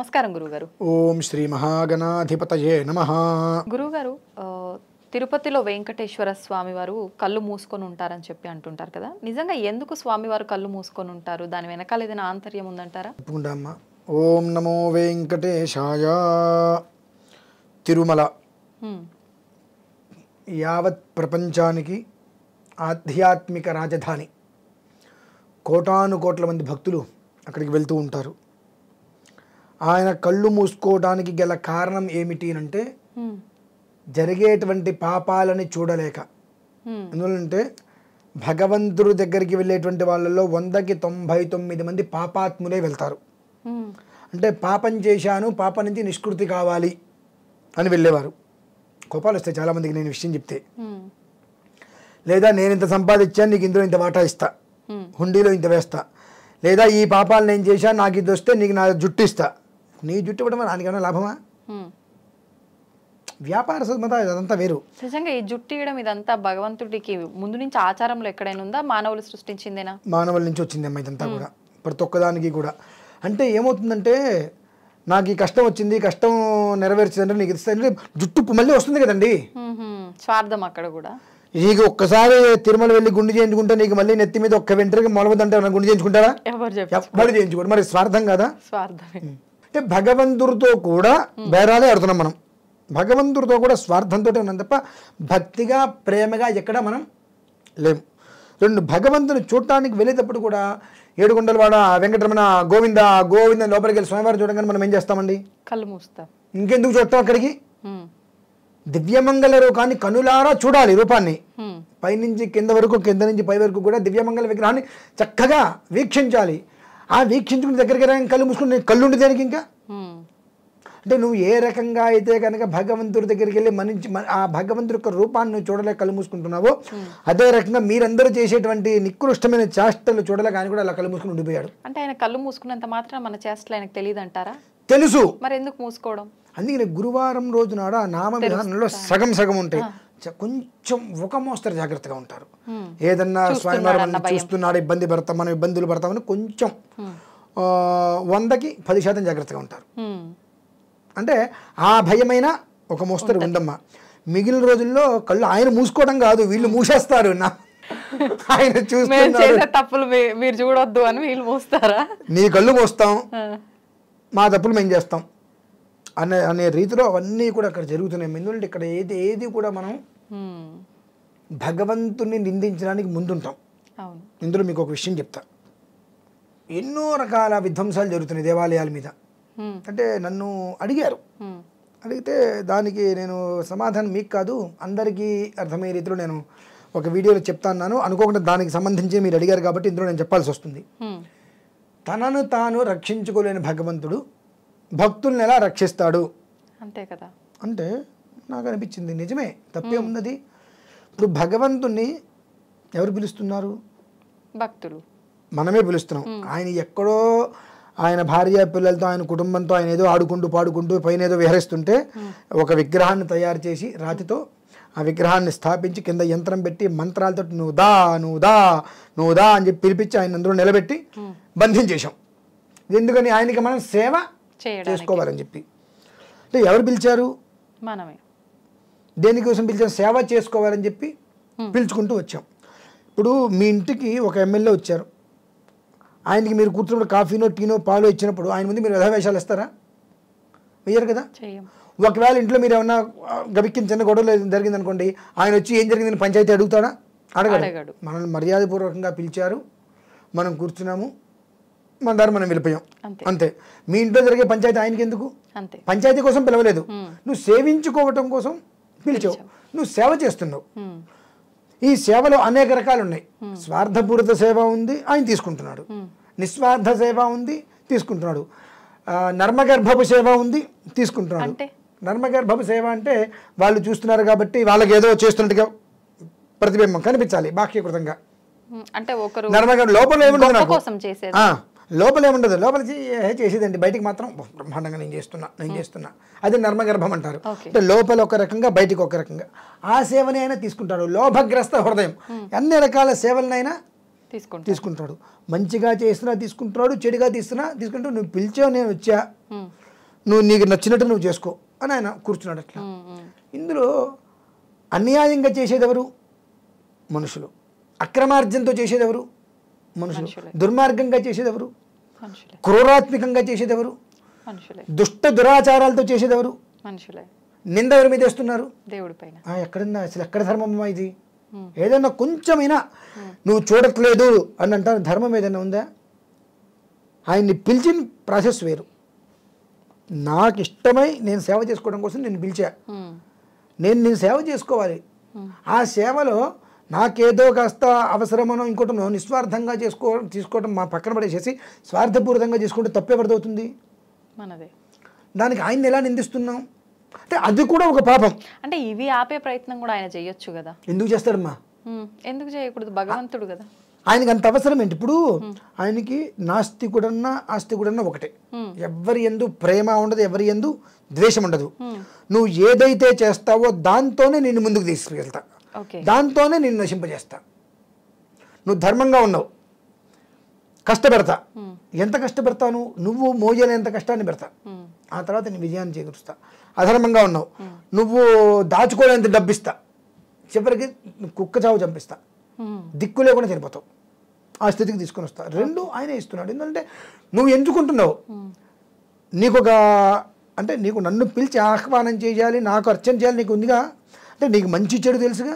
నమస్కారం గురుగారు. ఓం శ్రీ మహాగణాధిపతయే నమః. గురుగారు, తిరుపతిలో వెంకటేశ్వర స్వామి వారు కళ్ళు మూసుకొని ఉంటారని చెప్పి అంటుంటారు కదా, నిజంగా ఎందుకు స్వామివారు కళ్ళు మూసుకొని ఉంటారు? దాని వెనకాల ఏదైనా ఆంతర్యం ఉందంటారా? తప్పకుండా అమ్మా. ఓం నమో వెంకటేశాయ. తిరుమల యావత్ ప్రపంచానికి ఆధ్యాత్మిక రాజధాని. కోటాను కోట్ల మంది భక్తులు అక్కడికి వెళ్తూ ఉంటారు. ఆయన కళ్ళు మూసుకోవడానికి గల కారణం ఏమిటి అంటే జరిగేటువంటి పాపాలని చూడలేక. ఎందుకంటే భగవంతుడి దగ్గరికి వెళ్ళేటువంటి వాళ్ళలో 100కి 99 మంది పాపాత్ములే వెళ్తారు. అంటే పాపం చేశాను, పాపం నుంచి నిష్కృతి కావాలి అని వెళ్ళేవారు. కోపాలు వస్తాయి చాలామందికి నేను విషయం చెప్తే. లేదా నేను ఇంత సంపాదించాను, నీకు ఇందులో ఇంత వాటా ఇస్తా, హుండీలో ఇంత వేస్తా, లేదా ఈ పాపాలు నేను చేశాను, నాకు ఇది వస్తే నీకు నా జుట్టు ఇస్తా. నీ జుట్టు ఇవ్వడం నాకేమైనా లాభమా? వ్యాపార సద్మత అదంతా వేరు. నిజంగా ఈ జుట్టు ఇవ్వడం ఇదంతా భగవంతుడికి ముందు నుంచి ఆచారంలో ఎక్కడైనా ఉందా? మానవులు సృష్టించిందేనా? మానవుల నుంచి వచ్చింది అమ్మ ఇదంతా కూడా, ప్రతి ఒక్కదానికి కూడా. అంటే ఏమవుతుందంటే నాకు ఈ కష్టం వచ్చింది, కష్టం నెరవేర్చిందంటే నీకు ఇస్తే జుట్టు మళ్ళీ వస్తుంది కదండి. స్వార్థం అక్కడ కూడా. నీకు ఒక్కసారి తిరుమల వెళ్ళి గుండు చేయించుకుంటే నీకు మళ్ళీ నెత్తి మీద ఒక్క వెంట్రుక మొలవదంటే గుండు చేయించుకుంటారా? ఎవరు చేయించుకోండి. మరి స్వార్థం కదా. స్వార్థమే. అంటే భగవంతుడితో కూడా బేరాలే ఆడుతున్నాం మనం. భగవంతుడితో కూడా స్వార్థంతో ఉన్నాం తప్ప భక్తిగా ప్రేమగా ఎక్కడ మనం లేము. రెండు, భగవంతుని చూడటానికి వెళ్ళేటప్పుడు కూడా ఏడుకొండలవాడ వెంకటరమణ గోవింద గోవింద లోపలికి వెళ్ళి స్వామివారిని చూడగానే మనం ఏం చేస్తామండి? కళ్ళు మూస్తాం. ఇంకెందుకు చూస్తాం? అక్కడికి దివ్యమంగళ రూపాన్ని కనులారా చూడాలి. రూపాన్ని పైనుంచి కింద వరకు, కింద నుంచి పై వరకు కూడా దివ్యమంగళ విగ్రహాన్ని చక్కగా వీక్షించాలి. ఆ వీక్షించుకుని దగ్గరికి కళ్ళు మూసుకుని కళ్ళుండి దేనికి ఇంకా? అంటే నువ్వు ఏ రకంగా అయితే కనుక భగవంతుడి దగ్గరికి వెళ్ళి ఆ భగవంతుడి యొక్క రూపాన్ని నువ్వు చూడలేక కళ్ళు మూసుకుంటున్నావో, అదే రకంగా మీరందరూ చేసేటువంటి నికృష్టమైన చేష్టలు చూడలేక ఆయన కూడా అలా కళ్ళు మూసుకుని ఉండిపోయాడు. అంటే ఆయన కళ్ళు మూసుకున్నంత మాత్రం మన చేష్టలు ఆయనకు తెలియదు అంటారా? తెలుసు. మరి ఎందుకు మూసుకోవడం? అందుకని గురువారం రోజు నాడు ఆ నామ విధానంలో సగం సగం ఉంటాయి. కొంచెం ఒక మోస్తరు జాగ్రత్తగా ఉంటారు. ఏదన్నా స్వామివారు చూస్తున్నాడు, ఇబ్బంది పడతాం, మనం ఇబ్బందులు పడతామని కొంచెం 100కి 10% జాగ్రత్తగా ఉంటారు. అంటే ఆ భయమైన ఒక మోస్తరు ఉందమ్మా. మిగిలిన రోజుల్లో కళ్ళు ఆయన మూసుకోవడం కాదు, వీళ్ళు మూసేస్తారు. ఆయన చూస్తున్నారు, తప్పులు మీరు చూడొద్దు అని వీళ్ళు మూస్తారా? నీ కళ్ళు మూస్తాం, మా తప్పులు మేము చేస్తాం అనే రీతిలో అవన్నీ కూడా అక్కడ జరుగుతున్నాయి. ఎందుకంటే ఇక్కడ ఏది కూడా మనం భగవంతుని నిందించడానికి ముందుంటాం. ఇందులో మీకు ఒక విషయం చెప్తా. ఎన్నో రకాల విధ్వంసాలు జరుగుతున్నాయి దేవాలయాల మీద. అంటే నన్ను అడిగితే దానికి నేను సమాధానం మీకు కాదు అందరికీ అర్థమయ్యే రీతిలో నేను ఒక వీడియోలో చెప్తాను. అనుకోకుండా దానికి సంబంధించి మీరు అడిగారు కాబట్టి ఇందులో నేను చెప్పాల్సి వస్తుంది. తనను తాను రక్షించుకోలేని భగవంతుడు భక్తుల్ని ఎలా రక్షిస్తాడు? అంతే కదా. అంటే నాకు అనిపించింది నిజమే, తప్పే ఉన్నది. ఇప్పుడు భగవంతుణ్ణి ఎవరు పిలుస్తున్నారు? భక్తులు. మనమే పిలుస్తున్నాం. ఆయన ఎక్కడో ఆయన భార్య పిల్లలతో, ఆయన కుటుంబంతో ఆయన ఏదో ఆడుకుంటూ పాడుకుంటూ పైన ఏదో విహరిస్తుంటే ఒక విగ్రహాన్ని తయారు చేసి రాతితో ఆ విగ్రహాన్ని స్థాపించి కింద యంత్రం పెట్టి మంత్రాలతో నువ్వు దా నువ్వు దా నువ్వు దా అని చెప్పి పిలిపించి ఆయన అందులో నిలబెట్టి బంధించేశాం. ఎందుకని? ఆయనకి మనం సేవ చేసుకోవాలని చెప్పి. అంటే ఎవరు పిలిచారు? మనమే. దేనికోసం పిలిచాం? సేవ చేసుకోవాలని చెప్పి పిలుచుకుంటూ వచ్చాం. ఇప్పుడు మీ ఇంటికి ఒక ఎమ్మెల్యే వచ్చారు, ఆయనకి మీరు కూర్చున్నప్పుడు కాఫీనో టీనో పాలో ఇచ్చినప్పుడు ఆయన ముందు మీరు వ్యధవేషాలు ఇస్తారా? వేయరు కదా. ఒకవేళ ఇంట్లో మీరు ఏమన్నా గబిక్కిన చిన్న గొడవలు జరిగింది అనుకోండి, ఆయన వచ్చి ఏం జరిగిందని పంచాయతీ అడుగుతాడా? అడగడు. మనల్ని మర్యాదపూర్వకంగా పిలిచారు, మనం కూర్చున్నాము, మన దారి మనం వెళ్ళిపోయాం, అంతే. మీ ఇంట్లో జరిగే పంచాయతీ ఆయనకి ఎందుకు? పంచాయతీ కోసం పిలవలేదు, నువ్వు సేవించుకోవటం కోసం పిలిచావు, నువ్వు సేవ చేస్తున్నావు. ఈ సేవలో అనేక రకాలు ఉన్నాయి. స్వార్థపూరిత సేవ ఉంది, ఆయన తీసుకుంటున్నాడు. నిస్వార్థ సేవ ఉంది, తీసుకుంటున్నాడు. నర్మగర్భపు సేవ ఉంది, తీసుకుంటున్నాడు. నర్మగర్భపు సేవ అంటే వాళ్ళు చూస్తున్నారు కాబట్టి వాళ్ళకి ఏదో చేస్తున్నట్టుగా ప్రతిబింబం కనిపించాలి బాహ్యకృతంగా. అంటే నర్మగర్భ లోపల ఏముండదు, లోపల ఏముండదు, లోపల చేసేదండి, బయటికి మాత్రం బ్రహ్మాండంగా నేను చేస్తున్నా అది నర్మగర్భం అంటారు. అంటే లోపల ఒక రకంగా బయటికి ఒక రకంగా ఆ సేవని అయినా తీసుకుంటాడు. లోభగ్రస్త హృదయం అన్ని రకాల సేవలనైనా తీసుకుంటాడు. మంచిగా చేసినా తీసుకుంటున్నాడు, చెడుగా తీసుకుంటూ నువ్వు పిలిచావు నేను వచ్చా, నువ్వు నీకు నచ్చినట్టు నువ్వు చేసుకో అని ఆయన కూర్చున్నాడు అట్లా. ఇందులో అన్యాయంగా చేసేది ఎవరు? మనుషులు. అక్రమార్జనతో చేసేది ఎవరు? మనుషులు. దుర్మార్గంగా చేసేది ఎవరు? క్రూరాత్మికంగా చేసేది ఎవరు? దుష్ట దురాచారాలతో చేసేది ఎవరు? నింద ఎవరి మీద వేస్తున్నారు? దేవుడి పైన. ఎక్కడన్నా అసలు ఎక్కడ ధర్మమ్మా ఇది? ఏదన్నా కొంచెమైనా నువ్వు చూడట్లేదు అని అంటారు. ధర్మం ఏదైనా ఉందా? ఆయన్ని పిలిచిన ప్రాసెస్ వేరు. నాకు ఇష్టమై నేను సేవ చేసుకోవడం కోసం నేను పిలిచా. నేను సేవ చేసుకోవాలి. ఆ సేవలో నాకేదో కాస్త అవసరమనో ఇంకోటనో నిస్వార్థంగా తీసుకోవడం మా పక్కన పడేసేసి స్వార్థపూరితంగా చేసుకుంటే తప్పేపడుతుంది మనదే. దానికి ఆయన్ని ఎలా నిందిస్తున్నాం అంటే అది కూడా ఒక పాపం. అంటే ఇవి ఆపే ప్రయత్నం కూడా ఆయన చేయొచ్చు కదా. ఎందుకు చేస్తాడమ్మా? ఎందుకు చేయకూడదు? భగవంతుడు కదా. ఆయనకి అంత అవసరం ఏంటి? ఇప్పుడు ఆయనకి నాస్తికుడన్నా ఆస్తికుడన్నా ఒకటే. ఎవరి యందు ప్రేమ ఉండదు, ఎవరి యందు ద్వేషం ఉండదు. నువ్వు ఏదైతే చేస్తావో దాంతోనే నిన్ను ముందుకు తీసుకెళ్తా, దాంతోనే నిన్ను నశింపజేస్తా. నువ్వు ధర్మంగా ఉన్నావు, కష్టపెడతా. ఎంత కష్టపెడతాను? నువ్వు మోయలేంత కష్టాన్ని పెడతా, ఆ తర్వాత నీ విజయాన్ని చేకూరుస్తా. అధర్మంగా ఉన్నావు, నువ్వు దాచుకోలేంత డబ్బిస్తా, చివరికి కుక్క చావు చంపిస్తా, దిక్కు లేకుండా చనిపోతావు. ఆ స్థితికి తీసుకొని వస్తా. రెండు ఆయనే ఇస్తున్నాడు. ఎందుకంటే నువ్వు ఎంచుకుంటున్నావు. నీకొక అంటే నీకు నన్ను పిలిచి ఆహ్వానం చేయాలి, నాకు అర్చన చేయాలి నీకు ఉందిగా. అంటే నీకు మంచి చెడు తెలుసుగా.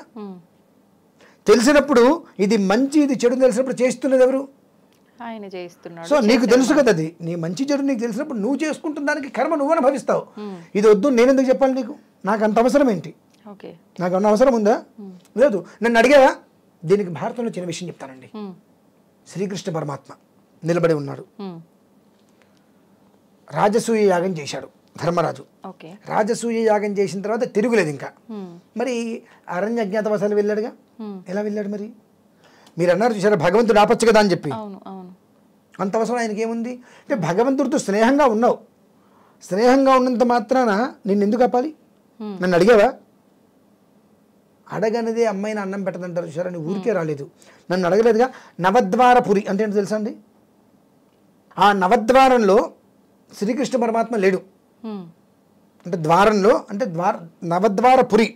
తెలిసినప్పుడు ఇది మంచి ఇది చెడు తెలిసినప్పుడు చేస్తున్నది ఎవరు? ఆయన చేస్తున్నాడు. సో నీకు తెలుసు కదా, అది నీ మంచి చెడు నీకు తెలిసినప్పుడు నువ్వు చేసుకుంటున్న దానికి కర్మ నువ్వు అనుభవిస్తావు. ఇది వద్దు నేను ఎందుకు చెప్పాలి నీకు? నాకు అంత అవసరం ఏంటి? నాకు అన్న అవసరం ఉందా? లేదు. నన్ను అడిగావా? దీనికి భారతంలో చిన్న విషయం చెప్తానండి. శ్రీకృష్ణ పరమాత్మ నిలబడి ఉన్నాడు. రాజసూయ యాగం చేశాడు ధర్మరాజు. రాజసూయ యాగం చేసిన తర్వాత తిరుగులేదు ఇంకా. మరి అరణ్య అజ్ఞాతవాసాలు వెళ్ళాడుగా. ఎలా వెళ్ళాడు మరి? మీరు అన్నారు చూసారా, భగవంతుడు ఆపచ్చు కదా అని చెప్పి. అంత అవసరం ఆయనకి ఏముంది? అంటే భగవంతుడితో స్నేహంగా ఉన్నావు. స్నేహంగా ఉన్నంత మాత్రాన నిన్ను ఎందుకు ఆపాలి? నన్ను అడిగావా? అడగనిదే అమ్మాయిని అన్నం పెట్టదంటారు చూసారా. నీ ఊరికే రాలేదు, నన్ను అడగలేదుగా. నవద్వారపురి అంటే ఏంటో తెలుసా అండి? ఆ నవద్వారంలో శ్రీకృష్ణ పరమాత్మ లేడు. అంటే ద్వారంలో అంటే నవద్వారపురి,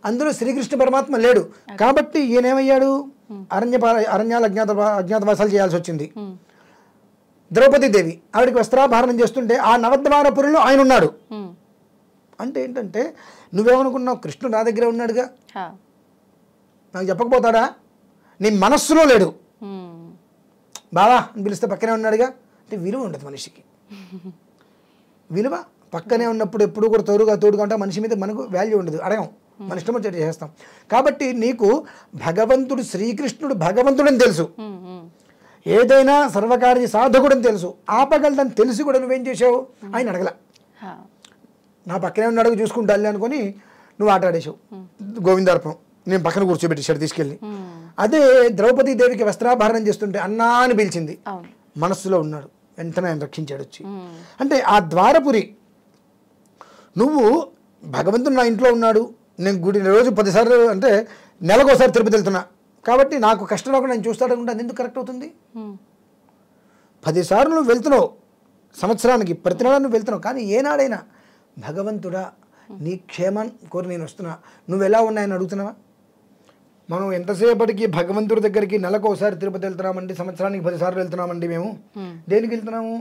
అందులో శ్రీకృష్ణ పరమాత్మ లేడు. కాబట్టి ఈయనేమయ్యాడు? అరణ్యాలు అజ్ఞాతవాసాలు చేయాల్సి వచ్చింది. ద్రౌపదీదేవి ఆవిడికి వస్త్రాభరణం చేస్తుంటే ఆ నవద్వారపురిలో ఆయన ఉన్నాడు. అంటే ఏంటంటే నువ్వేమనుకున్నావు? కృష్ణుడు నా దగ్గరే ఉన్నాడుగా, నాకు చెప్పకపోతాడా? నీ మనస్సులో లేడు. బావా అని పిలిస్తే పక్కనే ఉన్నాడుగా. అంటే విలువ ఉండదు మనిషికి. విలువ పక్కనే ఉన్నప్పుడు ఎప్పుడు కూడా తోడుగా ఉంటా. మనిషి మీద మనకు వాల్యూ ఉండదు, అడగం, మన ఇష్టం వచ్చేది చేస్తాం. కాబట్టి నీకు భగవంతుడు శ్రీకృష్ణుడు భగవంతుడని తెలుసు, ఏదైనా సర్వకార్య సాధకుడని తెలుసు, ఆపగలదని తెలిసి కూడా నువ్వేం చేసావు? ఆయన అడగల. నా పక్కనే ఉన్నాడు చూసుకుంటాలి అనుకుని నువ్వు ఆట ఆడేసావు. గోవిందార్పణం నేను పక్కన కూర్చోబెట్టేశాడు తీసుకెళ్ళి. అదే ద్రౌపదీదేవికి వస్త్రాభరణం చేస్తుంటే అన్నా అని పిలిచింది, మనస్సులో ఉన్నాడు, వెంటనే ఆయన రక్షించాడు వచ్చి. అంటే ఆ ద్వారపురి నువ్వు భగవంతుడు నా ఇంట్లో ఉన్నాడు, నేను గుడి రోజు 10 సార్లు అంటే నెలకోసారి తిరుపతి వెళ్తున్నా కాబట్టి నాకు కష్టం రాకుండా నేను చూస్తాడు అనుకుంటే అది ఎందుకు కరెక్ట్ అవుతుంది? 10 సార్లు నువ్వు వెళ్తున్నావు సంవత్సరానికి, ప్రతి నెల నువ్వు వెళ్తున్నావు. కానీ ఏనాడైనా భగవంతుడా నీ క్షేమం కోరి నేను వస్తున్నా, నువ్వు ఎలా ఉన్నాయని అడుగుతున్నావా? మనం ఎంతసేపటికి భగవంతుడి దగ్గరికి నెలకోసారి తిరుపతి వెళ్తున్నామండి, సంవత్సరానికి 10 సార్లు వెళ్తున్నామండి. మేము దేనికి వెళ్తున్నాము?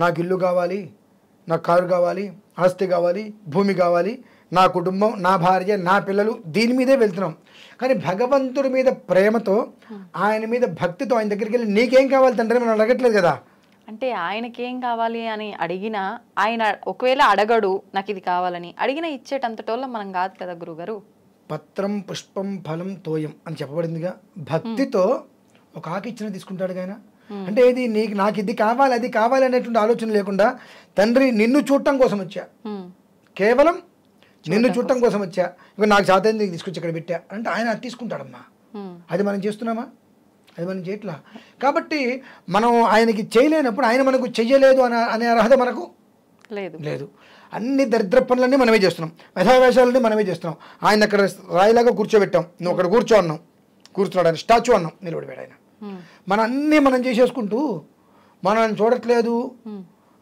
నాకు ఇల్లు కావాలి, నాకు కారు కావాలి, ఆస్తి కావాలి, భూమి కావాలి, నా కుటుంబం, నా భార్య, నా పిల్లలు, దీని మీదే వెళ్తున్నాం. కానీ భగవంతుడి మీద ప్రేమతో, ఆయన మీద భక్తితో ఆయన దగ్గరికి వెళ్ళి నీకేం కావాలి తండ్రి మనం అడగట్లేదు కదా. అంటే ఆయనకేం కావాలి అని అడిగినా ఆయన ఒకవేళ అడగడు నాకు ఇది కావాలని, అడిగినా ఇచ్చేటంతటోళ్ళం మనం కాదు కదా గురుగారు. పత్రం పుష్పం ఫలం తోయం అని చెప్పబడిందిగా. భక్తితో ఒక ఆకు ఇచ్చిన తీసుకుంటాడు ఆయన. అంటే ఇది నీకు నాకు ఇది కావాలి అది కావాలి అనేటువంటి ఆలోచన లేకుండా, తండ్రి నిన్ను చూడటం కోసం వచ్చా, కేవలం నిన్ను చూడటం కోసం వచ్చా, ఇక నాకు చేత తీసుకొచ్చి ఇక్కడ పెట్టా అంటే ఆయన అది తీసుకుంటాడమ్మా. అది మనం చేస్తున్నామా? అది మనం చేయట్లా. కాబట్టి మనం ఆయనకి చేయలేనప్పుడు ఆయన మనకు చెయ్యలేదు అనే అర్హత మనకు లేదు. అన్ని దరిద్ర పనులన్నీ మనమే చేస్తున్నాం, వ్యధావేషాలన్నీ మనమే చేస్తున్నాం. ఆయన అక్కడ రాయిలాగా కూర్చోబెట్టాం, నువ్వు అక్కడ కూర్చో అన్నాం, కూర్చున్నాడు ఆయన, స్టాచ్యూ అన్నాం, నిలబడిపోయాడు ఆయన. మన అన్నీ మనం చేసేసుకుంటూ మనం చూడట్లేదు,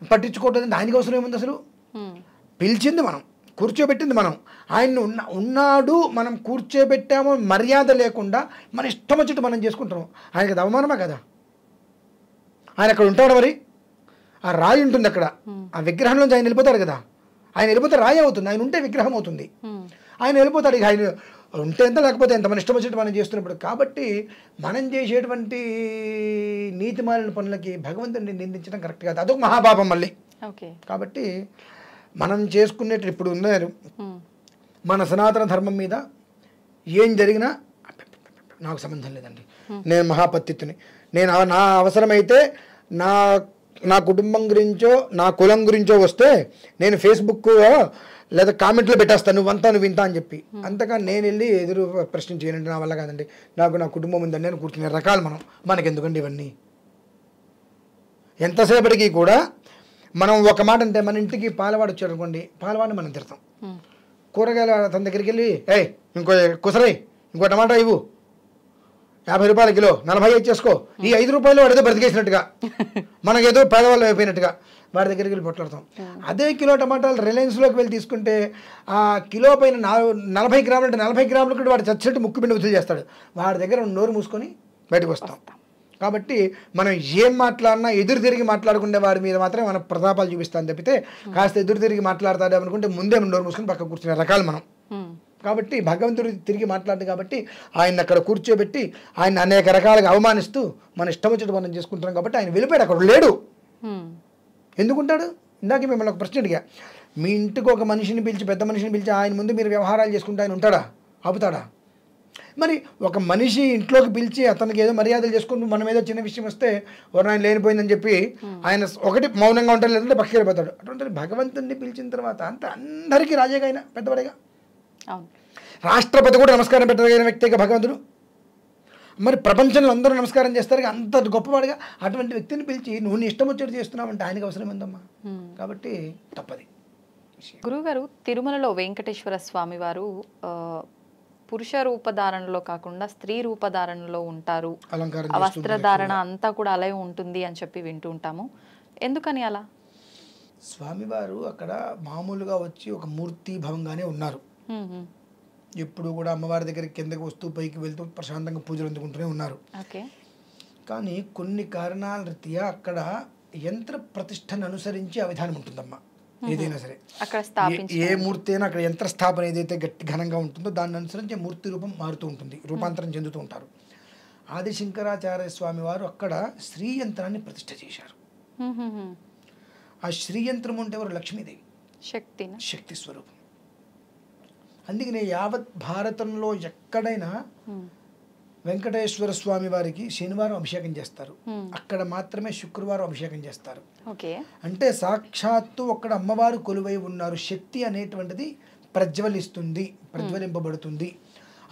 పట్టించుకోవట్లేదు, దానికి అవసరం ఏముంది అసలు? పిలిచింది మనం, కూర్చోబెట్టింది మనం. ఆయన్ని ఉన్నాడు మనం కూర్చోబెట్టామో మర్యాద లేకుండా మన ఇష్టం వచ్చినట్టు మనం చేసుకుంటాం. ఆయనకి అది అవమానమా కదా? ఆయన అక్కడ ఉంటాడు, మరి ఆ రాయి ఉంటుంది అక్కడ, ఆ విగ్రహంలోంచి ఆయన వెళ్ళిపోతాడు కదా. ఆయన వెళ్ళిపోతే రాయి అవుతుంది, ఆయన ఉంటే విగ్రహం అవుతుంది. ఆయన వెళ్ళిపోతాడు, ఇక ఆయన ఉంటే ఎంత లేకపోతే ఎంత, మన ఇష్టం వచ్చినట్టు మనం చేస్తున్నప్పుడు. కాబట్టి మనం చేసేటువంటి నీతి మాలిన పనులకి భగవంతుడిని నిందించడం కరెక్ట్ కాదు, అదొక మహాపాపం మళ్ళీ. కాబట్టి మనం చేసుకునేటి ఇప్పుడు ఉన్నారు మన సనాతన ధర్మం మీద ఏం జరిగినా నాకు సంబంధం లేదండి, నేను మహాపత్తిత్తుని, నేను నా అవసరమైతే నా నా కుటుంబం గురించో నా కులం గురించో వస్తే నేను ఫేస్బుక్ లేదా కామెంట్లో పెట్టేస్తాను, నువ్వంతా నువ్వు వింటా అని చెప్పి. అంతగా నేను వెళ్ళి ఎదురు ప్రశ్న చేయనండి, నా వల్ల కాదండి, నాకు నా కుటుంబం ఉందండి నేను కూర్చునే రకాలు మనకెందుకండి ఇవన్నీ. ఎంతసేపటికి కూడా మనం ఒక మాట అంటే, మన ఇంటికి పాలవాడు వచ్చాడు అనుకోండి, పాలవాడిని మనం తిడతాం. కూరగాయల తన దగ్గరికి వెళ్ళి ఇంకో కుసరై ఇంకో టమాటా ఇవ్వు, 50 రూపాయల కిలో, 45 చేసుకో, ఈ 5 రూపాయలు వాడేదో బ్రతికేసినట్టుగా, మనకేదో పేదవాళ్ళు అయిపోయినట్టుగా వాడి దగ్గరికి వెళ్ళి పొట్లాడతాం. అదే కిలో టమాటాలు రిలయన్స్లోకి వెళ్ళి తీసుకుంటే ఆ కిలో పైన 40 గ్రాములు అంటే 40 గ్రాములు కూడా వాడు చచ్చినట్టు ముక్కు పిండి వదిలి చేస్తాడు. వాడి దగ్గర నోరు మూసుకొని బయటకు వస్తాం. కాబట్టి మనం ఏం మాట్లాడినా ఎదురు తిరిగి మాట్లాడుకునే వాడి మీద మాత్రమే మనం ప్రతాపాలు చూపిస్తాను తప్పితే, కాస్త ఎదురు తిరిగి మాట్లాడతాడు అనుకుంటే ముందే నోరు మూసుకొని పక్క కూర్చునే రకాలు మనం. కాబట్టి భగవంతుడు తిరిగి మాట్లాడు కాబట్టి ఆయన అక్కడ కూర్చోబెట్టి ఆయన అనేక రకాలుగా అవమానిస్తూ మన ఇష్టం వచ్చినట్టు మనం చేసుకుంటున్నాం. కాబట్టి ఆయన వెళ్ళిపోయాడు, అక్కడ లేడు. ఎందుకుంటాడు? ఇందాక మిమ్మల్ని ఒక ప్రశ్న అడిగా, మీ ఇంటికి ఒక మనిషిని పిలిచి, పెద్ద మనిషిని పిలిచి ఆయన ముందు మీరు వ్యవహారాలు చేసుకుంటే ఆయన ఉంటాడా? ఆపుతాడా? మరి ఒక మనిషి ఇంట్లోకి పిలిచి అతనికి ఏదో మర్యాదలు చేసుకుంటూ మనం ఏదో చిన్న విషయం వస్తే ఆయన లేనిపోయిందని చెప్పి ఆయన ఒకటి మౌనంగా ఉంటాడు, లేదంటే పక్కకి వెళ్ళిపోతాడు. అటువంటి భగవంతుడిని పిలిచిన తర్వాత అంటే అందరికీ రాజేగా ఆయన పెద్దవాడిగా, రాష్ట్రపతి కూడా నమస్కారం పెట్టగలిగిన వ్యక్తిగా భగవంతుడు. మరి ప్రపంచంలో అందరూ నమస్కారం చేస్తారు, అంత గొప్పవాడిగా అటువంటి వ్యక్తిని పిలిచి నువ్వు నీ ఇష్టం వచ్చేది చేస్తున్నావు అంటే ఆయనకు అవసరం ఏందమ్మా? కాబట్టి తప్పది. గురువుగారు, తిరుమలలో వెంకటేశ్వర స్వామి వారు పురుష రూపధారణలో కాకుండా స్త్రీ రూపధారణలో ఉంటారు, వస్త్రధారణ అంతా కూడా అలాగే ఉంటుంది అని చెప్పి వింటూ ఉంటాము. ఎందుకని అలా? స్వామివారు అక్కడ మామూలుగా వచ్చి ఒక మూర్తి భవంగానే ఉన్నారు. ఎప్పుడు కూడా అమ్మవారి దగ్గరికి కిందకి వస్తూ పైకి వెళ్తూ ప్రశాంతంగా పూజలు అందుకుంటూనే ఉన్నారు. కానీ కొన్ని కారణాల రీత్యా అక్కడ యంత్ర ప్రతిష్టను అనుసరించి ఆ విధానం ఉంటుందమ్మా. ఏదైనా సరే ఏ మూర్తి అయినా అక్కడ యంత్ర స్థాపన ఏదైతే గట్టి ఘనంగా ఉంటుందో దాన్ని అనుసరించి మూర్తి రూపం మారుతూ ఉంటుంది, రూపాంతరం చెందుతూ ఉంటారు. ఆది శంకరాచార్య స్వామి వారు అక్కడ శ్రీ యంత్రాన్ని ప్రతిష్ఠ చేశారు. ఆ శ్రీ యంత్రం ఉంటే ఎవరు? లక్ష్మీదేవి, శక్తి స్వరూపం. అందుకనే యావత్ భారతంలో ఎక్కడైనా వెంకటేశ్వర స్వామి వారికి శనివారం అభిషేకం చేస్తారు, అక్కడ మాత్రమే శుక్రవారం అభిషేకం చేస్తారు. అంటే సాక్షాత్తు అక్కడ అమ్మవారు కొలువై ఉన్నారు, శక్తి అనేటువంటిది ప్రజ్వలిస్తుంది, ప్రజ్వలింపబడుతుంది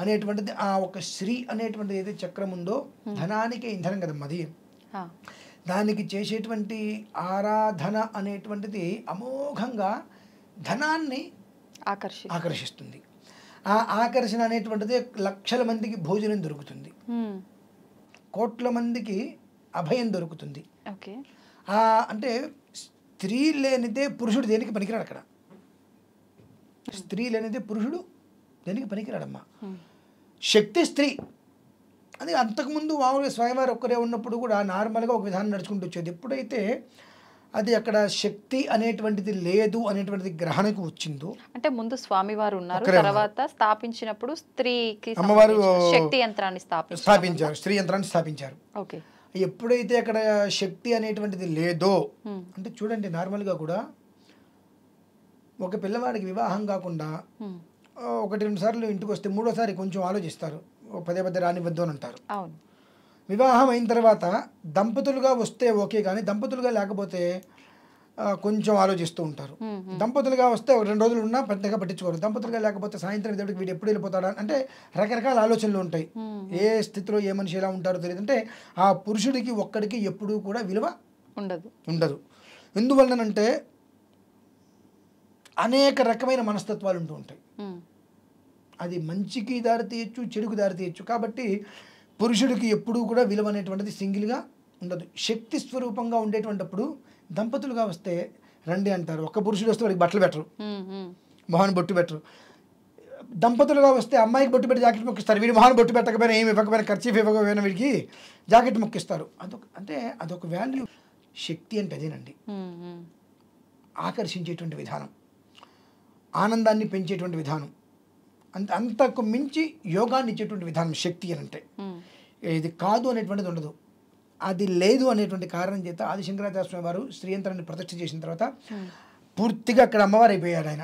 అనేటువంటిది. ఆ ఒక శ్రీ అనేటువంటిది ఏదైతే చక్రం ఉందో ధనానికి ఇంధనం కదమ్మా అది. దానికి చేసేటువంటి ఆరాధన అనేటువంటిది అమోఘంగా ధనాన్ని ఆకర్షిస్తుంది. ఆ ఆకర్షణ అనేటువంటిది లక్షల మందికి భోజనం దొరుకుతుంది, కోట్ల మందికి అభయం దొరుకుతుంది. అంటే స్త్రీ లేనిదే పురుషుడు దేనికి పనికిరాడు. అక్కడ స్త్రీ లేనిదే పురుషుడు దేనికి పనికిరాడమ్మా. శక్తి స్త్రీ. అది అంతకుముందు మామూలుగా స్వయంవారు ఒక్కరే ఉన్నప్పుడు కూడా నార్మల్గా ఒక విధానం నడుచుకుంటూ వచ్చేది. ఎప్పుడైతే అది అక్కడ శక్తి అనేటువంటిది లేదు అనేటువంటిది గ్రహణకు వచ్చిందో, అంటే ముందు స్వామివారు ఉన్నారు, తర్వాత స్థాపించినప్పుడు స్త్రీకి అమ్మవారు శక్తి యంత్రాన్ని స్థాపించారు, స్త్రీ యంత్రాన్ని స్థాపించారు. ఎప్పుడైతే అక్కడ శక్తి అనేటువంటిది లేదో, అంటే చూడండి నార్మల్గా కూడా ఒక పిల్లవాడికి వివాహం కాకుండా 1-2 సార్లు ఇంటికి వస్తే మూడోసారి కొంచెం ఆలోచిస్తారు, పదే పదే రానివద్దు అని అంటారు. వివాహం అయిన తర్వాత దంపతులుగా వస్తే ఓకే, కానీ దంపతులుగా లేకపోతే కొంచెం ఆలోచిస్తూ ఉంటారు. దంపతులుగా వస్తే 2 రోజులు ఉన్నా పెద్దగా పట్టించుకోరు. దంపతులుగా లేకపోతే సాయంత్రం ఇద్దరికి వీడు ఎప్పుడు వెళ్ళిపోతాడా అంటే రకరకాల ఆలోచనలు ఉంటాయి. ఏ స్థితిలో ఏ మనిషి ఎలా ఉంటారో తెలియదు. అంటే ఆ పురుషుడికి ఒక్కడికి ఎప్పుడూ కూడా విలువ ఉండదు. ఎందువలనంటే అనేక రకమైన మనస్తత్వాలు ఉంటూ ఉంటాయి. అది మంచికి దారి తీయచ్చు, చెడుకు దారి తీయచ్చు. కాబట్టి పురుషుడికి ఎప్పుడూ కూడా విలువ అనేటువంటిది సింగిల్గా ఉండదు. శక్తి స్వరూపంగా ఉండేటువంటిప్పుడు దంపతులుగా వస్తే రండి అంటారు. ఒక్క పురుషుడు వస్తే వాడికి బట్టలు పెట్టరు, మొహాన్ని బొట్టు పెట్టరు. దంపతులుగా వస్తే అమ్మాయికి బొట్టు పెట్టి జాకెట్ మొక్కిస్తారు. వీడి మొహాన్ని బొట్టు పెట్టకపోయినా ఏమి ఇవ్వకపోయినా ఖర్చు ఇవ్వకపోయినా వీడికి జాకెట్ మొక్కిస్తారు. అదొక వాల్యూ. శక్తి అంటే అదేనండి, ఆకర్షించేటువంటి విధానం, ఆనందాన్ని పెంచేటువంటి విధానం, అంతకు మించి యోగాన్ని ఇచ్చేటువంటి విధానం శక్తి అని అంటే. ఇది కాదు అనేటువంటిది ఉండదు. అది లేదు అనేటువంటి కారణం చేత ఆది శంకరాచార్య స్వామి వారు శ్రీయంత్రాన్ని ప్రతిష్ఠ చేసిన తర్వాత పూర్తిగా అక్కడ అమ్మవారు అయిపోయాడు ఆయన.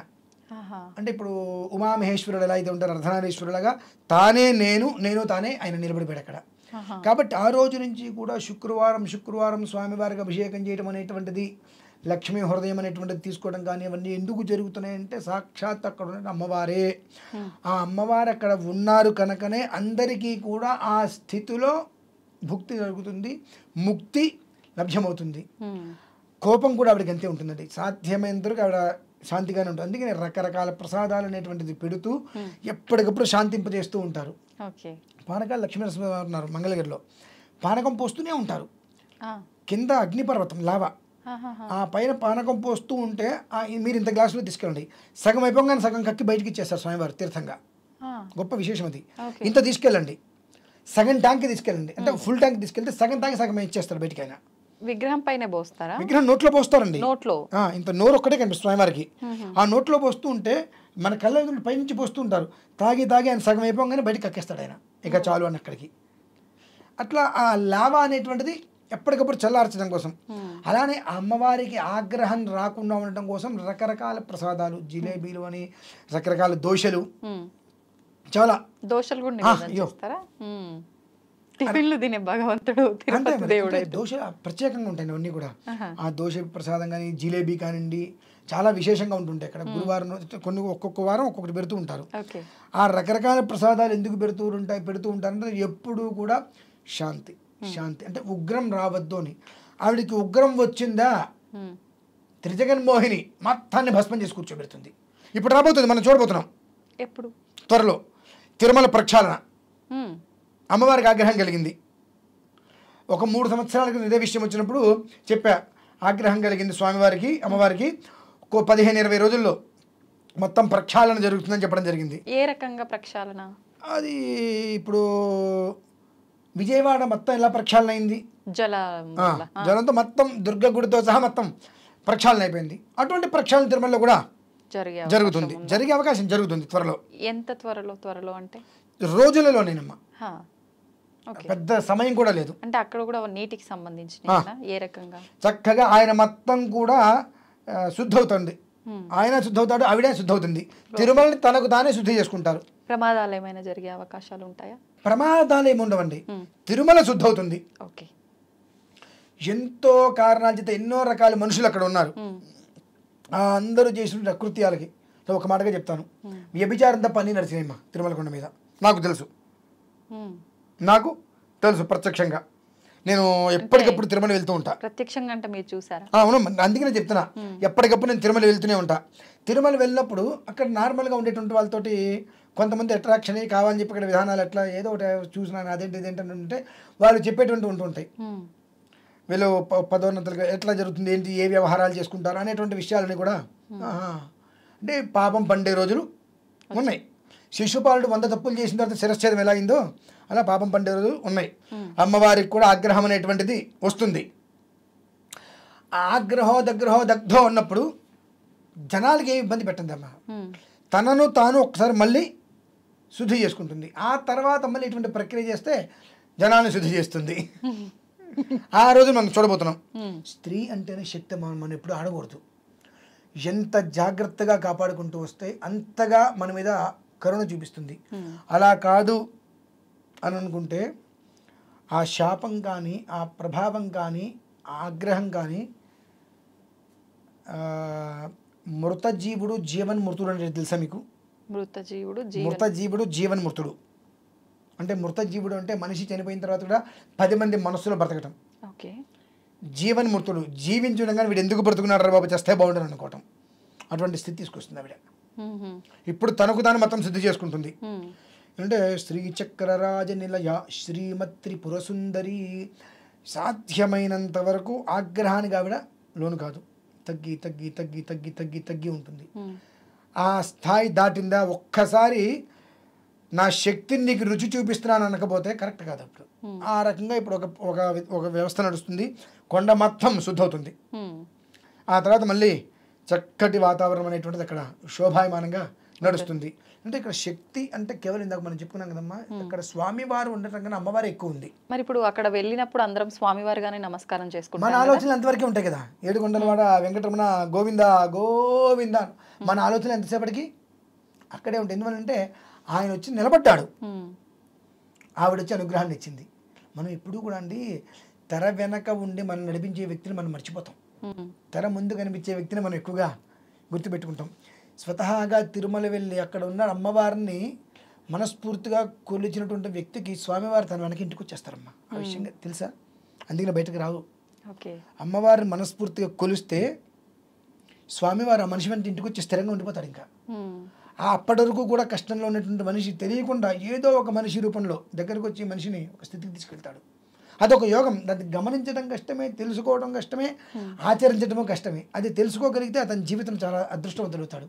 అంటే ఇప్పుడు ఉమామహేశ్వరుడు ఎలా అయితే ఉంటారు, అర్ధనారీశ్వరుడులాగా తానే నేను తానే ఆయన నిలబడిపోయాడు అక్కడ. కాబట్టి ఆ రోజు నుంచి కూడా శుక్రవారం స్వామివారికి అభిషేకం చేయడం అనేటువంటిది, లక్ష్మీ హృదయం అనేటువంటిది తీసుకోవడం కానీ అవన్నీ ఎందుకు జరుగుతున్నాయంటే సాక్షాత్ అక్కడ ఉన్న అమ్మవారే. ఆ అమ్మవారు అక్కడ ఉన్నారు కనుకనే అందరికీ కూడా ఆ స్థితిలో భుక్తి జరుగుతుంది, ముక్తి లభ్యమవుతుంది. కోపం కూడా ఆవిడకి అంతే ఉంటుందండి, సాధ్యమైనంతవరకు ఆవిడ శాంతిగానే ఉంటుంది. అందుకని రకరకాల ప్రసాదాలు అనేటువంటిది పెడుతూ ఎప్పటికప్పుడు శాంతింపజేస్తూ ఉంటారు. పానకాలు లక్ష్మీనరసింహ ఉన్నారు మంగళగిరిలో, పానకం పోస్తూనే ఉంటారు. కింద అగ్నిపర్వతం లావా, ఆ పైన పానకం పోస్తూ ఉంటే మీరు ఇంత గ్లాసులో తీసుకెళ్ళండి, సగం అయిపోగానే సగం కక్కి బయటికి ఇచ్చేస్తారు స్వామివారు తీర్థంగా. గొప్ప విశేషం అది. ఇంత తీసుకెళ్ళండి, సగం ట్యాంక్ తీసుకెళ్ళండి, అంటే ఫుల్ ట్యాంక్ తీసుకెళ్తే సగం ట్యాంక్ సగం ఇచ్చేస్తారు బయటికి. ఆయన విగ్రహం పైన పోస్తారా? విగ్రహం నోట్లో పోస్తారండి. నోట్లో ఇంత నోరు ఒక్కటే కనిపిస్తుంది స్వామివారికి. ఆ నోట్లో పోస్తూ ఉంటే మన కళ్ళ పైనుంచి పోస్తూ ఉంటారు. తాగి ఆయన సగం అయిపోగానే బయటికి కక్కేస్తాడు ఆయన, ఇక చాలు అని అక్కడికి. అట్లా ఆ లావా అనేటువంటిది ఎప్పటికప్పుడు చల్లార్చడం కోసం. అలానే అమ్మవారికి ఆగ్రహం రాకుండా ఉండటం కోసం రకరకాల ప్రసాదాలు, జిలేబీలు అని రకరకాల దోశలు, చాలా దోశలు కూడా టిఫిన్లు తినే భగవంతుడు దేవుడు. దోశ ప్రత్యేకంగా ఉంటాయి అన్నీ కూడా. ఆ దోశ ప్రసాదం కానీ జిలేబీ కానివ్వండి చాలా విశేషంగా ఉంటుంటాయి అక్కడ. గురువారం కొన్ని ఒక్కొక్క వారం ఒక్కొక్కటి పెడుతూ ఉంటారు. ఆ రకరకాల ప్రసాదాలు ఎందుకు పెడుతూ ఉంటారంటే ఎప్పుడూ కూడా శాంతి అంటే ఉగ్రం రావద్దు అని. ఆవిడికి ఉగ్రం వచ్చిందా త్రిజగన్మోహిని మొత్తాన్ని భస్మం చేసి కూర్చోబెడుతుంది. ఇప్పుడు రాబోతుంది, మనం చూడబోతున్నాం ఎప్పుడు త్వరలో. తిరుమల ప్రక్షాళన అమ్మవారికి ఆగ్రహం కలిగింది. ఒక 3 సంవత్సరాల క్రితం ఇదే విషయం వచ్చినప్పుడు చెప్పా, ఆగ్రహం కలిగింది స్వామివారికి అమ్మవారికి. 15-20 రోజుల్లో మొత్తం ప్రక్షాళన జరుగుతుందని చెప్పడం జరిగింది. ఏ రకంగా ప్రక్షాళన? అది ఇప్పుడు విజయవాడ మొత్తం ఎలా ప్రక్షాళన అయింది, జలంతో మొత్తం దుర్గ గుడితో సహా మొత్తం ప్రక్షాళన అయిపోయింది. అటువంటి ప్రక్షాళన తిరుమలలో కూడా జరుగుతుంది, జరిగే అవకాశం జరుగుతుంది త్వరలో. ఎంత త్వరలో అంటే రోజులలోనేనమ్మా, పెద్ద సమయం కూడా లేదు. అంటే అక్కడ కూడా నీటికి సంబంధించిన ఏ రకంగా చక్కగా ఆయన మొత్తం కూడా శుద్ధవుతుంది. ఆయన శుద్ధవుతాడు, ఆవిడే శుద్ధవుతుంది. తిరుమలని తనకు తానే శుద్ధి చేసుకుంటారు. ప్రమాదాలు ఏమైనా జరిగే అవకాశాలు ఉంటాయా? ప్రమాదాలు ఏమి ఉండవండి, తిరుమల శుద్ధవుతుంది. ఎంతో కారణాల చేత ఎన్నో రకాల మనుషులు అక్కడ ఉన్నారు. అందరూ చేసిన అకృత్యాలకి ఒక మాటగా చెప్తాను, వ్యభిచారం తప్ప అన్నీ నడిచినాయమ్మా తిరుమల కొండ మీద. నాకు తెలుసు ప్రత్యక్షంగా. నేను ఎప్పటికప్పుడు తిరుమల వెళ్తూ ఉంటా. ప్రత్యక్షంగా అంటే మీరు చూసారా? అవును, అందుకనే చెప్తున్నా, ఎప్పటికప్పుడు నేను తిరుమల వెళ్తూనే ఉంటా. తిరుమల వెళ్ళినప్పుడు అక్కడ నార్మల్గా ఉండేటువంటి వాళ్ళతోటి కొంతమంది అట్రాక్షన్ కావాలని చెప్పి ఇక్కడ విధానాలు ఎట్లా ఏదో ఒకటి చూసినాను అదేంటంటే వాళ్ళు చెప్పేటువంటి ఉంటుంటాయి. వీళ్ళు పదోన్నతులుగా ఎట్లా జరుగుతుంది, ఏంటి, ఏ వ్యవహారాలు చేసుకుంటారు అనేటువంటి విషయాలని కూడా. అంటే పాపం పండే రోజులు ఉన్నాయి. శిశుపాలుడు 100 తప్పులు చేసిన తర్వాత శిరశ్ఛేదం ఎలా అయిందో అలా పాపం పండే రోజులు ఉన్నాయి. అమ్మవారికి కూడా ఆగ్రహం అనేటువంటిది వస్తుంది. ఆగ్రహో దగ్ధో ఉన్నప్పుడు జనాలకి ఏమి ఇబ్బంది పెట్టందమ్మా, తనను తాను ఒకసారి మళ్ళీ శుద్ధి చేసుకుంటుంది. ఆ తర్వాత మళ్ళీ ఇటువంటి ప్రక్రియ చేస్తే జనాన్ని శుద్ధి చేస్తుంది. ఆ రోజు మనం చూడబోతున్నాం. స్త్రీ అంటేనే శక్తి, మనం ఎప్పుడు ఆడకూడదు. ఎంత జాగ్రత్తగా కాపాడుకుంటూ వస్తే అంతగా మన మీద కరుణ చూపిస్తుంది. అలా కాదు అని అనుకుంటే ఆ శాపం కానీ, ఆ ప్రభావం కానీ, ఆ ఆగ్రహం కానీ, మృతజీవుడు జీవన్మృతుడు అంటే తెలుసా మీకు? మృతజీవుడు జీవన్మృతుడు అంటే, మృతజీవుడు అంటే మనిషి చనిపోయిన తర్వాత కూడా 10 మంది మనస్సులో బ్రతకటం. జీవన్మృతుడు జీవించడం కానీ వీడు ఎందుకు బ్రతుకున్నాడు బాబు, చేస్తే బాగుండని అనుకోవటం, అటువంటి స్థితి తీసుకొస్తుంది ఆవిడ. ఇప్పుడు తనకు తాను మొత్తం శుద్ధి చేసుకుంటుంది. అంటే శ్రీచక్రరాజ నిలయ శ్రీమత్రిపురసుందరి, సాధ్యమైనంత వరకు ఆగ్రహానికి ఆవిడ లోను కాదు. తగ్గి తగ్గి తగ్గి తగ్గి తగ్గి తగ్గి ఉంటుంది. ఆ స్థాయి దాటిందా ఒక్కసారి నా శక్తిని నీకు రుచి చూపిస్తున్నాను అనకపోతే కరెక్ట్ కాదు. అప్పుడు ఆ రకంగా ఇప్పుడు ఒక వ్యవస్థ నడుస్తుంది. కొండ మొత్తం శుద్ధవుతుంది. ఆ తర్వాత మళ్ళీ చక్కటి వాతావరణం అనేటువంటిది అక్కడ శోభాయమానంగా నడుస్తుంది. అంటే ఇక్కడ శక్తి అంటే కేవలం ఇందాక మనం చెప్పుకున్నాం కదమ్మా, ఇక్కడ స్వామివారు ఉండటం కన్నా అమ్మవారు ఎక్కువ ఉంది. మరి ఇప్పుడు అక్కడ వెళ్ళినప్పుడు అందరం స్వామివారిగానే నమస్కారం చేసుకుంటాం. మన ఆలోచనలు అంతవరకే ఉంటాయి కదా. ఏడుకొండలవాడ వెంకటరమణ గోవింద గోవింద, మన ఆలోచనలు ఎంతసేపటికి అక్కడే ఉంటాయి. ఎందువల్లంటే ఆయన వచ్చి నిలబడ్డాడు, ఆవిడ వచ్చి అనుగ్రహాన్ని ఇచ్చింది. మనం ఎప్పుడూ కూడా అండి తెర వెనక ఉండి మనం నడిపించే వ్యక్తిని మనం మర్చిపోతాం. తెర ముందు కనిపించే వ్యక్తిని మనం ఎక్కువగా గుర్తుపెట్టుకుంటాం. స్వతహాగా తిరుమల వెళ్ళి అక్కడ ఉన్న అమ్మవారిని మనస్ఫూర్తిగా కొలిచినటువంటి వ్యక్తికి స్వామివారు తన వెనక ఇంటికి వచ్చేస్తారమ్మా. ఆ విషయంగా తెలుసా? అందుకని బయటకు రావు. అమ్మవారిని మనస్ఫూర్తిగా కొలిస్తే స్వామివారు ఆ మనిషి వెంట ఇంటికి వచ్చి స్థిరంగా ఉండిపోతాడు. ఇంకా అప్పటి వరకు కూడా కష్టంలో ఉన్నటువంటి మనిషి తెలియకుండా ఏదో ఒక మనిషి రూపంలో దగ్గరకు వచ్చి మనిషిని ఒక స్థితికి తీసుకెళ్తాడు. అదొక యోగం. దాన్ని గమనించడం కష్టమే, తెలుసుకోవడం కష్టమే, ఆచరించడము కష్టమే. అది తెలుసుకోగలిగితే అతని జీవితం చాలా అదృష్టవంతుడవుతాడు.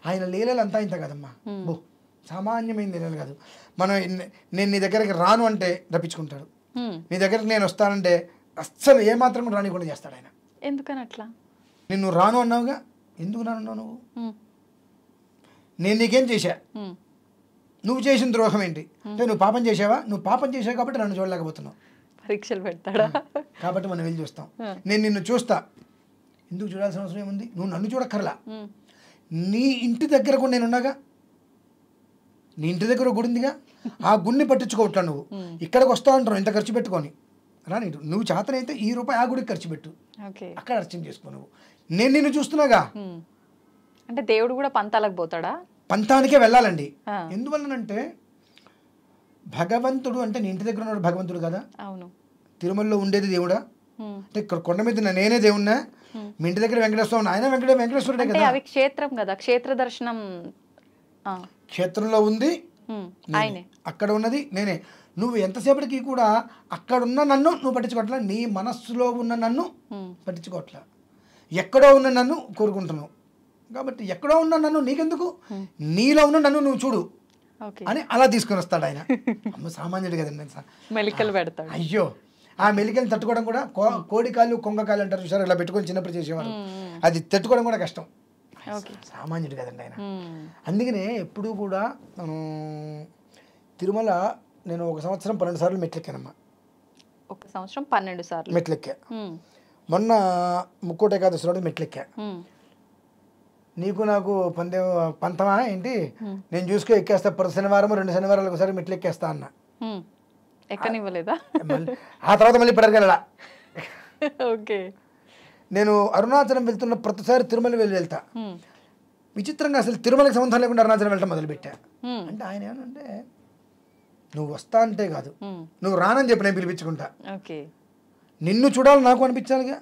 ఆయన లీలలు అంతా ఇంత కదమ్మా, సామాన్యమైన లీలలు కాదు. నేను నీ దగ్గరికి రాను అంటే రప్పించుకుంటాడు. నీ దగ్గరికి నేను వస్తానంటే అస్సలు ఏమాత్రం కూడా రానికుండా చేస్తాడు ఆయన. ఎందుకని అట్లా? నిన్ను రాను అన్నావుగా, ఎందుకు రానున్నావు నువ్వు? నేను నీకేం చేశా? నువ్వు చేసిన ద్రోహం ఏంటి? అంటే నువ్వు పాపం చేసావా? నువ్వు పాపం చేసావు కాబట్టి నన్ను చూడలేకపోతున్నావు. పరీక్షలు పెడతాడా? కాబట్టి మనం వెళ్ళి చూస్తాం. నేను నిన్ను చూస్తా. ఎందుకు చూడాల్సిన అవసరం ఏముంది? నువ్వు నన్ను చూడక్కర్లా. నీ ఇంటి దగ్గర కూడా నేనున్నాగా. నీ ఇంటి దగ్గర గుడి ఉందిగా, ఆ గుడిని పట్టించుకోవట్లా. నువ్వు ఇక్కడికి వస్తావు అంటావు ఇంత ఖర్చు పెట్టుకొని. రాని నువ్వు చేతనైతే ఈ రూపాయి ఆ గుడికి ఖర్చు పెట్టు, అక్కడ అర్చన చేసుకో. నువ్వు నేను నిన్ను చూస్తున్నాగా. అంటే దేవుడు కూడా పంతాలకు పోతాడా? పంతానికే వెళ్ళాలండి. ఎందువల్లనంటే భగవంతుడు అంటే నీ ఇంటి దగ్గర ఉన్నాడు భగవంతుడు కదా. అవును. తిరుమలలో ఉండేది దేవుడా? అంటే ఇక్కడ కొండ మీద నేనే దేవుణ్ణా? మీ ఇంటి దగ్గర వెంకటేశ్వర ఆయన వెంకటేశ్వరుడే కదా. అవి క్షేత్రం కదా, క్షేత్ర దర్శనం. క్షేత్రంలో ఉంది ఆయనే, అక్కడ ఉన్నది నేనే. నువ్వు ఎంతసేపటికి కూడా అక్కడున్న నన్ను నువ్వు పట్టించుకోవట్లా, నీ మనస్సులో ఉన్న నన్ను పట్టించుకోవట్లా, ఎక్కడో ఉన్న నన్ను కోరుకుంటున్నావు. కాబట్టి ఎక్కడో ఉన్న నన్ను నీకెందుకు, నీలో ఉన్న నన్ను నువ్వు చూడు అని అలా తీసుకొని వస్తాడు ఆయన. అమ్మ సామాన్యుడు కదండి. మెలికలు పెడతాడు. అయ్యో, ఆ మెలికలు తట్టుకోవడం కూడా కోడికాళ్ళు కొంగకాళ్ళు అంటారు చూసారు, ఇలా పెట్టుకొని చిన్నప్పుడు చేసేవారు. అది తట్టుకోవడం కూడా కష్టం. సామాన్యుడు కదండి ఆయన. అందుకనే ఎప్పుడూ కూడా తిరుమల నేను 1 సంవత్సరం 12 సార్లు మెట్లెక్కానమ్మా. 1 సంవత్సరం 12 సార్లు మెట్లెక్కా. మొన్న ముక్కోటి ఏకాదశి రోజు మెట్లెక్కా. నీకు నాకు పంతమా ఏంటి? నేను చూసుకో ఎక్కేస్తా, ప్రతి శనివారం 2 శనివారాలకు ఒకసారి మెట్లు ఎక్కేస్తా అన్న. ఎక్కనివ్వలేదా? ఆ తర్వాత మళ్ళీ పడగలడా. ఓకే. నేను అరుణాచలం వెళ్తున్న ప్రతిసారి తిరుమల వెళ్తా. విచిత్రంగా అసలు తిరుమలకి సంబంధం లేకుండా అరుణాచలం వెళ్ళటం మొదలుపెట్టా. అంటే ఆయన ఏమంటే నువ్వు వస్తా అంటే కాదు, నువ్వు రానని చెప్పి నేను పిలిపించుకుంటా. నిన్ను చూడాలి నాకు అనిపించాలిగా.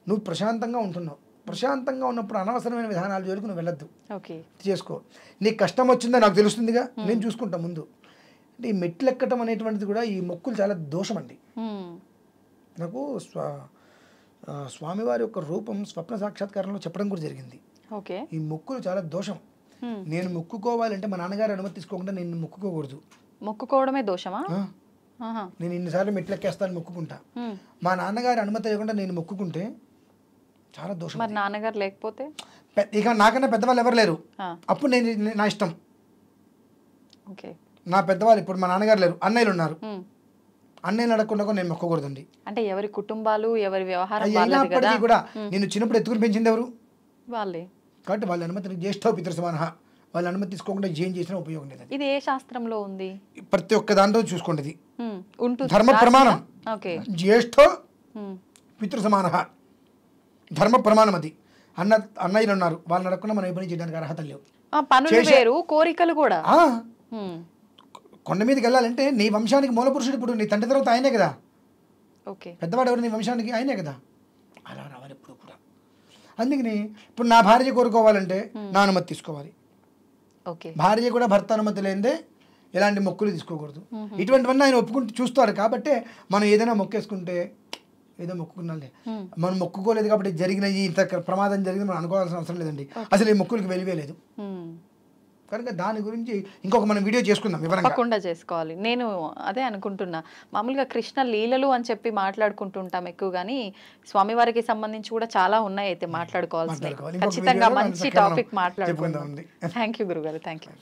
నువ్వు ప్రశాంతంగా ఉంటున్నావు. ప్రశాంతంగా ఉన్నప్పుడు అనవసరమైన విధానాలు జోలికి నువ్వు వెళ్ళొద్దు. చేసుకో. నీకు కష్టం వచ్చిందో నాకు తెలుస్తుందిగా, నేను చూసుకుంటా ముందు. అంటే ఈ మెట్లు ఎక్కటం అనేటువంటిది కూడా ఈ మొక్కులు చాలా దోషం అండి. నాకు స్వామివారి యొక్క రూపం స్వప్న సాక్షాత్కారంలో చెప్పడం కూడా జరిగింది. ఈ మొక్కులు చాలా దోషం. నేను మొక్కుకోవాలంటే మా నాన్నగారు అనుమతి తీసుకోకుండా నేను మొక్కుకోకూడదు. మొక్కుకోవడమే దోషమా? నేను ఇన్నిసార్లు మెట్లు ఎక్కేస్తాను మొక్కుకుంటా. మా నాన్నగారు అనుమతి లేకుండా నేను మొక్కుకుంటే చాలా దోషం. మరి నాన్నగారు లేకపోతే ఇక నాకన్నా పెద్దవాళ్ళు ఎవరు లేరు, అప్పుడు నేను నా ఇష్టం. నా పెద్దవాళ్ళు ఇప్పుడు మా నాన్నగారు లేరు, అన్నయ్యలు ఉన్నారు. అన్నయ్యలు అడగకుండా నేను మొక్కకూడదండి. అంటే ఎవరి కుటుంబాలు ఎవరి వ్యవహారం అయినప్పటికీ కూడా నేను చిన్నప్పుడు ఎత్తుకుని పెంచింది ఎవరు? వాళ్ళే. కాబట్టి వాళ్ళ అనుమతి జ్యేష్ఠ పితృ సమాన, వాళ్ళ అనుమతి తీసుకోకుండా ఏం చేసినా ఉపయోగం లేదు. ఇది ఏ శాస్త్రంలో ఉంది? ప్రతి ఒక్క దాంట్లో చూసుకోండి. ధర్మ ప్రమాణం. జ్యేష్ఠ పితృ సమాన ధర్మ ప్రమాణం. అది అన్నయ్యలు ఉన్నారు, వాళ్ళని అడగకుండా మనం ఏ పని చేయడానికి అర్హత లేవు. కోరికలు కూడా. కొండ మీదకి వెళ్ళాలంటే నీ వంశానికి మూల పురుషుడు ఇప్పుడు నీ తండ్రి తర్వాత ఆయనే కదా. పెద్దవాడు ఎవరు నీ వంశానికి? ఆయనే కదా. అలా రావాలి ఇప్పుడు కూడా. అందుకని ఇప్పుడు నా భార్య కోరుకోవాలంటే నా అనుమతి తీసుకోవాలి. భార్య కూడా భర్త అనుమతి లేనిదే ఎలాంటి మొక్కులు తీసుకోకూడదు. ఇటువంటివన్నీ ఆయన ఒప్పుకుంటూ చూస్తాడు. కాబట్టి మనం ఏదైనా మొక్కేసుకుంటే ఏదో మొక్కుకున్నాలే, మనం మొక్కుకోలేదు కాబట్టి జరిగిన ఇంత ప్రమాదం జరిగింది మనం అనుకోవాల్సిన అవసరం లేదండి. అసలు ఈ మొక్కులకి వెలివే లేదు కనుక దాని గురించి ఇంకొక మనం వీడియో చేసుకుందాం. తప్పకుండా చేసుకోవాలి. నేను అదే అనుకుంటున్నా, మామూలుగా కృష్ణ లీలలు అని చెప్పి మాట్లాడుకుంటుంటాం ఎక్కువ, కానీ స్వామివారికి సంబంధించి కూడా చాలా ఉన్నాయి అయితే మాట్లాడుకోవాల్సినవి. ఖచ్చితంగా మంచి టాపిక్ మాట్లాడుకుందాం. థ్యాంక్ యూ గురుగారు. Thank you.